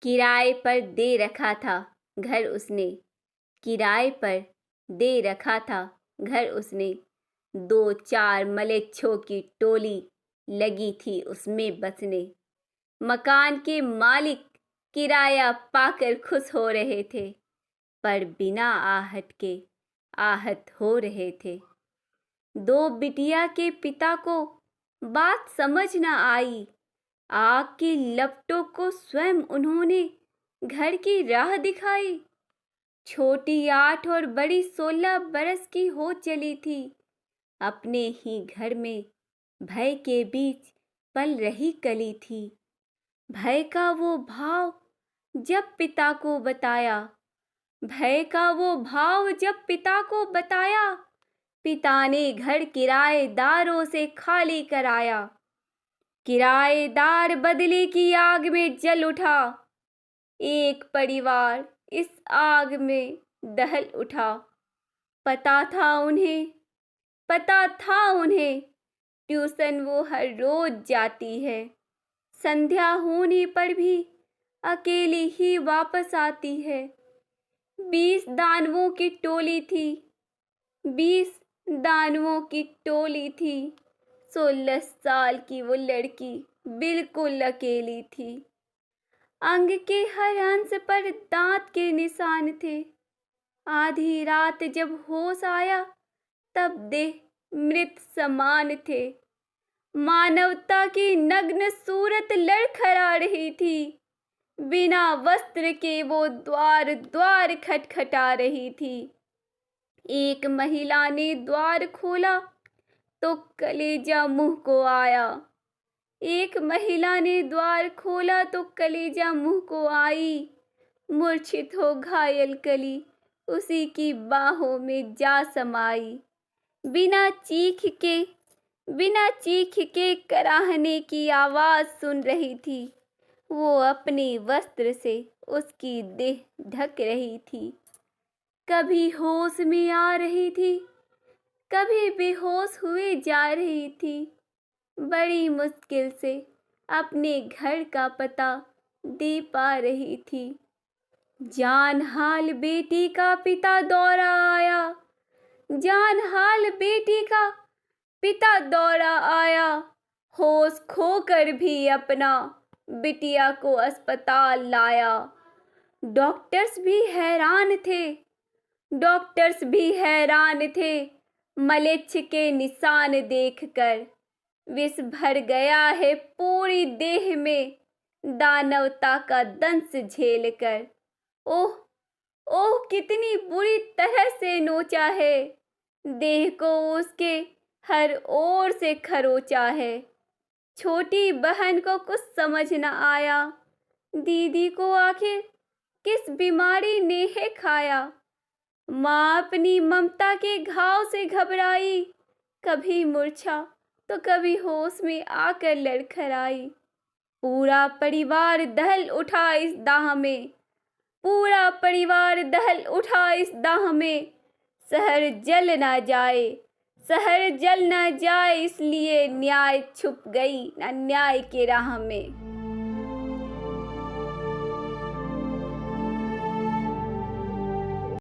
किराए पर दे रखा था घर उसने, किराए पर दे रखा था घर उसने। 2-4 मलेच्छों की टोली लगी थी उसमें बसने। मकान के मालिक किराया पाकर खुश हो रहे थे, पर बिना आहट के आहत हो रहे थे। 2 बिटिया के पिता को बात समझ न आई। आग की लपटों को स्वयं उन्होंने घर की राह दिखाई। छोटी 8 और बड़ी 16 बरस की हो चली थी। अपने ही घर में भय के बीच पल रही कली थी। भय का वो भाव जब पिता को बताया, भय का वो भाव जब पिता को बताया, पिता ने घर किराएदारों से खाली कराया। किराएदार बदले की आग में जल उठा। एक परिवार इस आग में दहल उठा। पता था उन्हें ट्यूशन वो हर रोज जाती है। संध्या होने पर भी अकेली ही वापस आती है। 20 दानवों की टोली थी, 20 दानवों की टोली थी। 16 साल की वो लड़की बिल्कुल अकेली थी। अंग के हर अंश पर दांत के निशान थे। आधी रात जब होश आया तब देह मृत समान थे। मानवता की नग्न सूरत लड़खड़ा रही थी। बिना वस्त्र के वो द्वार द्वार खटखटा रही थी। एक महिला ने द्वार खोला तो कलेजा मुंह को आया। एक महिला ने द्वार खोला तो कलेजा मुंह को आई। मूर्छित हो घायल कली उसी की बाहों में जा समाई। बिना चीख के कराहने की आवाज सुन रही थी। वो अपने वस्त्र से उसकी देह ढक रही थी। कभी होश में आ रही थी, कभी बेहोश हुए जा रही थी। बड़ी मुश्किल से अपने घर का पता दे पा रही थी। जानहाल बेटी का पिता दौड़ा आया। जानहाल बेटी का पिता दौड़ा आया। होश खोकर भी अपना बिटिया को अस्पताल लाया। डॉक्टर्स भी हैरान थे मलेच्छ के निशान देखकर। विष भर गया है पूरी देह में दानवता का दंश झेलकर। ओह ओह कितनी बुरी तरह से नोचा है। देह को उसके हर ओर से खरोचा है। छोटी बहन को कुछ समझ न आया। दीदी को आखिर किस बीमारी ने है खाया। माँ अपनी ममता के घाव से घबराई। कभी मूर्छा तो कभी होश में आकर लड़खड़ाई। पूरा परिवार दहल उठा इस दाह में। पूरा परिवार दहल उठा इस दाह में। शहर जल ना जाए इसलिए न्याय छुप गई अन्याय के राह में।